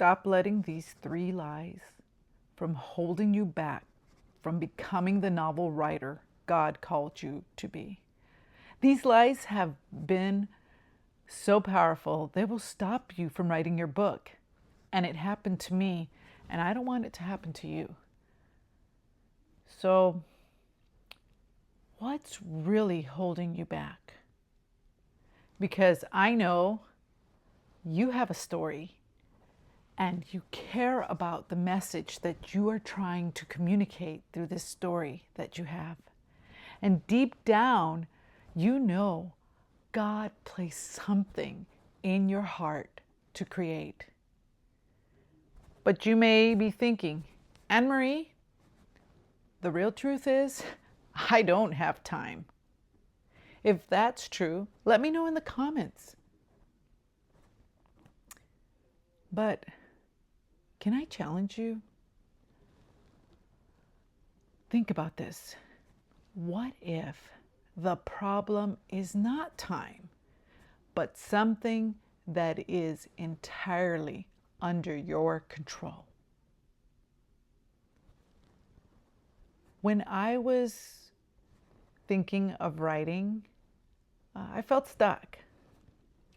stop letting these three lies from holding you back from becoming the novel writer God called you to be. These lies have been so powerful, they will stop you from writing your book. And it happened to me, and I don't want it to happen to you. So, what's really holding you back? Because I know you have a story and you care about the message that you are trying to communicate through this story that you have. And deep down, you know God placed something in your heart to create. But you may be thinking, Anne-Marie, the real truth is, I don't have time. If that's true, let me know in the comments. But can I challenge you? Think about this. What if the problem is not time, but something that is entirely under your control? When I was thinking of writing, I felt stuck.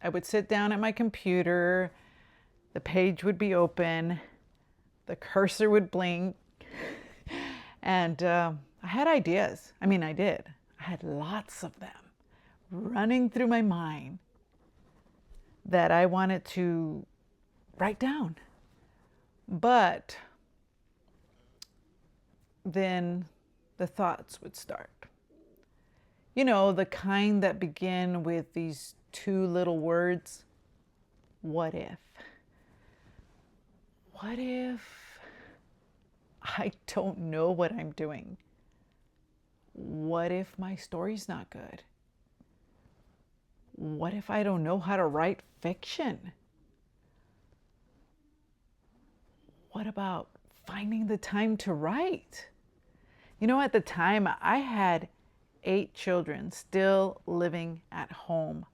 I would sit down at my computer, the page would be open, the cursor would blink, and I had ideas. I mean, I did. I had lots of them running through my mind that I wanted to write down. But then the thoughts would start. You know, the kind that begin with these two little words. What if? What if I don't know what I'm doing? What if my story's not good? What if I don't know how to write fiction? What about finding the time to write? You know, at the time, I had 8 children still living at home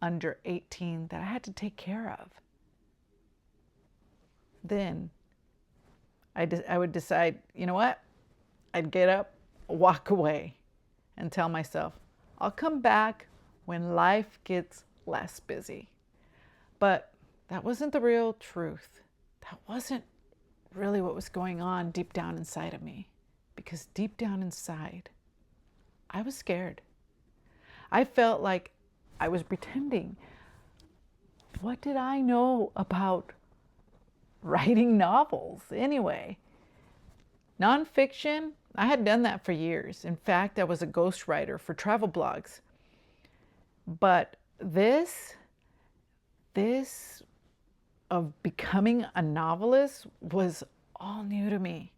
under 18 that I had to take care of. Then I would decide, you know what? I'd get up, walk away, and tell myself, I'll come back when life gets less busy. But that wasn't the real truth. That wasn't really what was going on deep down inside of me. Because deep down inside, I was scared. I felt like I was pretending. What did I know about writing novels anyway? Nonfiction, I had done that for years. In fact, I was a ghostwriter for travel blogs. But this of becoming a novelist was all new to me.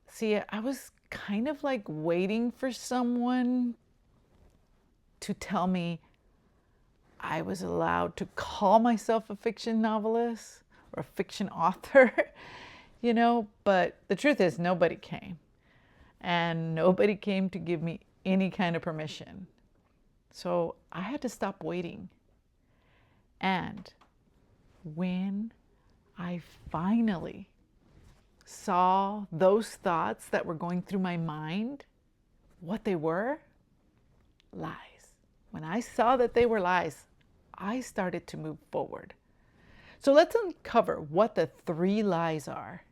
See, I was kind of like waiting for someone to tell me I was allowed to call myself a fiction novelist or a fiction author, you know, but the truth is nobody came. And nobody came to give me any kind of permission. So I had to stop waiting. And when I finally saw those thoughts that were going through my mind, what they were? Lies. When I saw that they were lies, I started to move forward. So let's uncover what the 3 lies are.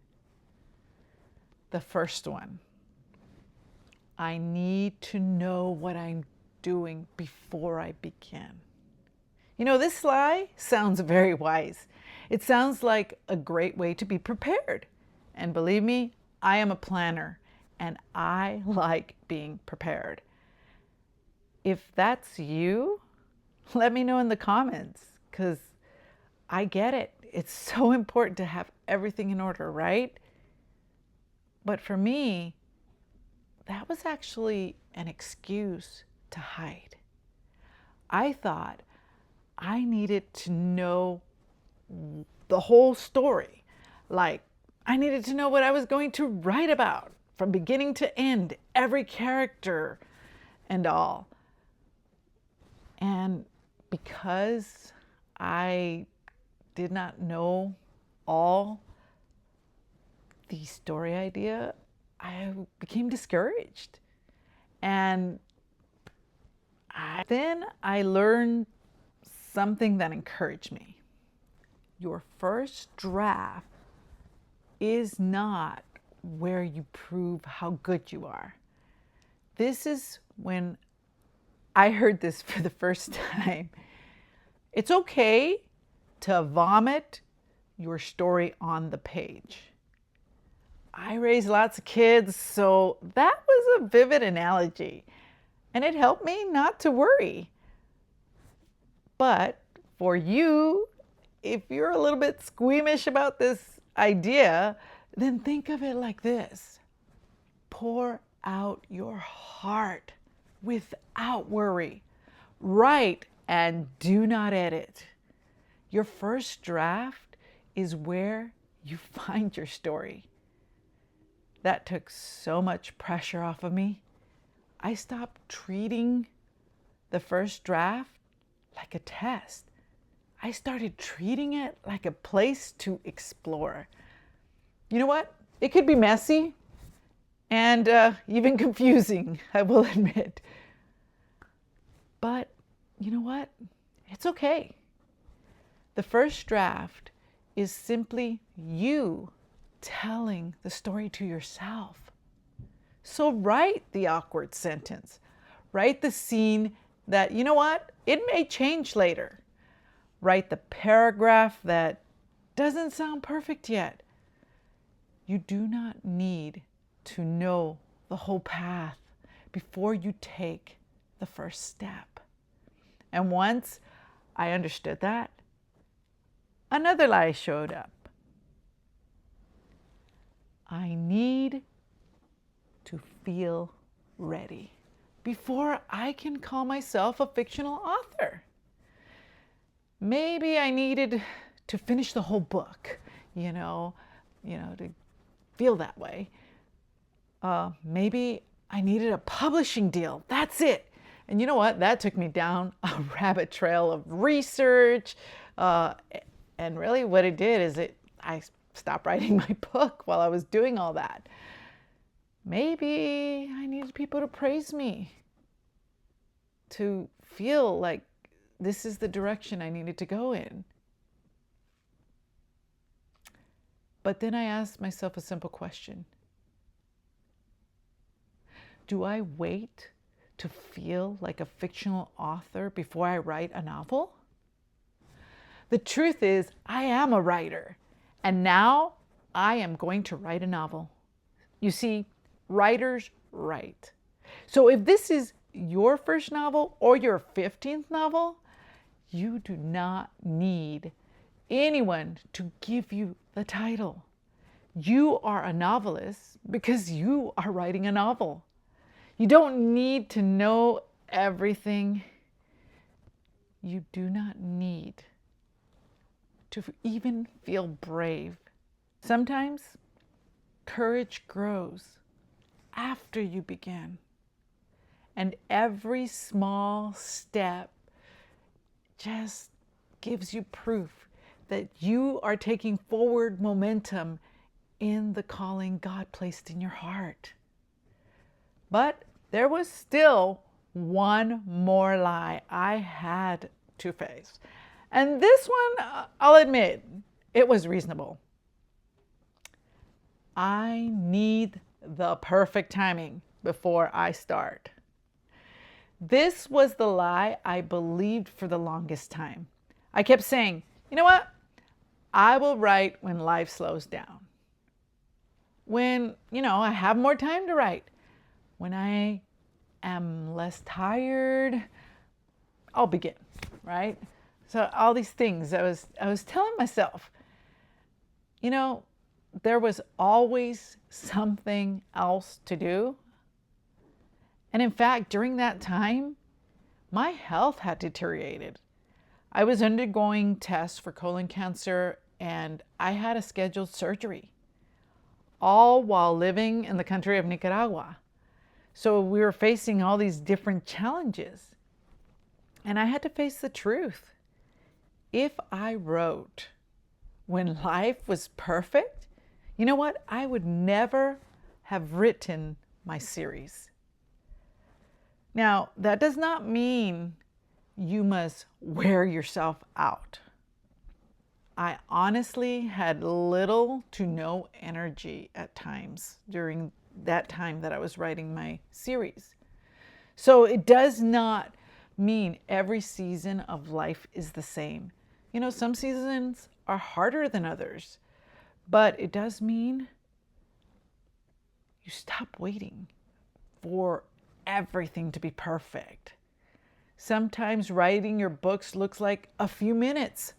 The first one, I need to know what I'm doing before I begin. You know, this lie sounds very wise. It sounds like a great way to be prepared. And believe me, I am a planner and I like being prepared. If that's you, let me know in the comments because I get it. It's so important to have everything in order, right? But for me, that was actually an excuse to hide. I thought I needed to know the whole story. Like, I needed to know what I was going to write about from beginning to end, every character and all. And because I did not know all the story idea, I became discouraged. And then I learned something that encouraged me. Your first draft is not where you prove how good you are. This is when I heard this for the first time. It's okay to vomit your story on the page. I raised lots of kids, so that was a vivid analogy, and it helped me not to worry. But for you, if you're a little bit squeamish about this idea, then think of it like this. Pour out your heart without worry. Write and do not edit. Your first draft is where you find your story. That took so much pressure off of me. I stopped treating the first draft like a test. I started treating it like a place to explore. You know what? It could be messy and even confusing, I will admit. But you know what? It's okay. The first draft is simply you telling the story to yourself. So write the awkward sentence. Write the scene that, you know what, it may change later. Write the paragraph that doesn't sound perfect yet. You do not need to know the whole path before you take the first step. And once I understood that, another lie showed up. I need to feel ready before I can call myself a fictional author. Maybe I needed to finish the whole book, to feel that way. Maybe I needed a publishing deal. That's it. And you know what? That took me down a rabbit trail of research. And really what it did is I stopped writing my book while I was doing all that. Maybe I needed people to praise me, to feel like this is the direction I needed to go in. But then I asked myself a simple question. Do I wait to feel like a fictional author before I write a novel? The truth is, I am a writer, and now I am going to write a novel. You see, writers write. So if this is your first novel or your 15th novel, you do not need anyone to give you the title. You are a novelist because you are writing a novel. You don't need to know everything. You do not need to even feel brave. Sometimes courage grows after you begin. And every small step just gives you proof that you are taking forward momentum in the calling God placed in your heart. But there was still one more lie I had to face. And this one, I'll admit, it was reasonable. I need the perfect timing before I start. This was the lie I believed for the longest time. I kept saying, you know what? I will write when life slows down. When, I have more time to write. When I am less tired, I'll begin, right? So all these things I was telling myself, there was always something else to do. And in fact, during that time, my health had deteriorated. I was undergoing tests for colon cancer and I had a scheduled surgery, all while living in the country of Nicaragua. So we were facing all these different challenges. And I had to face the truth. If I wrote when life was perfect, you know what? I would never have written my series. Now, that does not mean you must wear yourself out. I honestly had little to no energy at times during that time that I was writing my series. So it does not mean every season of life is the same. You know, some seasons are harder than others, but it does mean you stop waiting for everything to be perfect. Sometimes writing your books looks like a few minutes,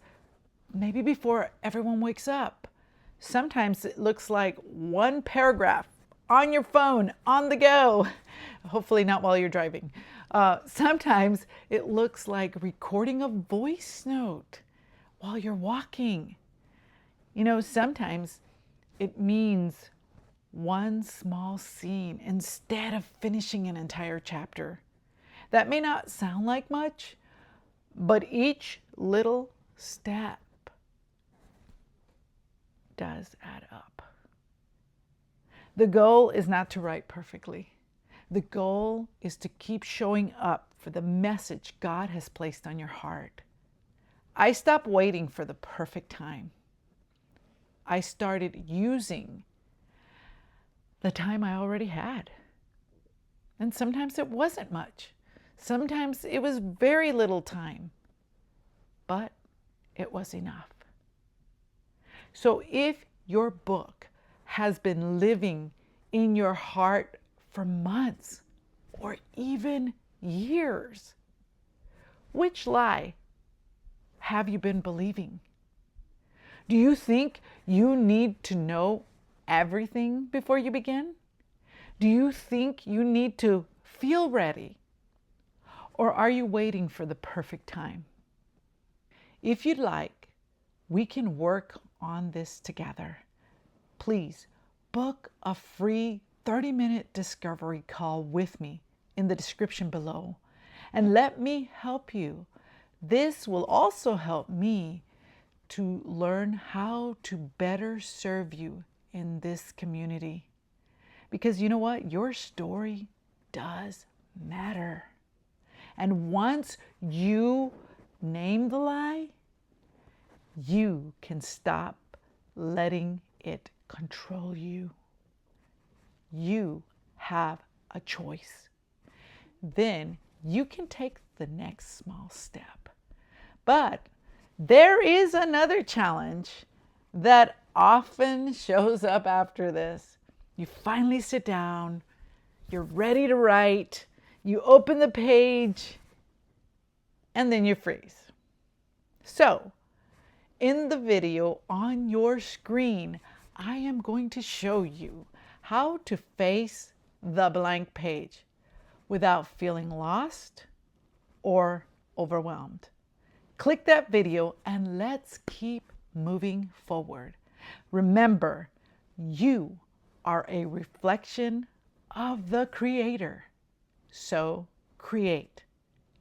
maybe before everyone wakes up. Sometimes it looks like one paragraph on your phone, on the go. Hopefully not while you're driving. Sometimes it looks like recording a voice note while you're walking. You know, sometimes it means one small scene instead of finishing an entire chapter. That may not sound like much, but each little step does add up. The goal is not to write perfectly. The goal is to keep showing up for the message God has placed on your heart. I stopped waiting for the perfect time. I started using the time I already had. And sometimes it wasn't much. Sometimes it was very little time, but it was enough. So if your book has been living in your heart for months or even years, which lie have you been believing? Do you think you need to know everything before you begin? Do you think you need to feel ready? Or are you waiting for the perfect time? If you'd like, we can work on this together. Please book a free 30-minute discovery call with me in the description below and let me help you. This will also help me to learn how to better serve you in this community. Because you know what? Your story does matter. And once you name the lie, you can stop letting it control you. You have a choice. Then you can take the next small step. But there is another challenge that often shows up after this. You finally sit down, you're ready to write, you open the page, and then you freeze. So, in the video on your screen, I am going to show you how to face the blank page without feeling lost or overwhelmed. Click that video and let's keep moving forward. Remember, you are a reflection of the Creator. So create,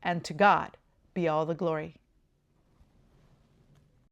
and to God be all the glory.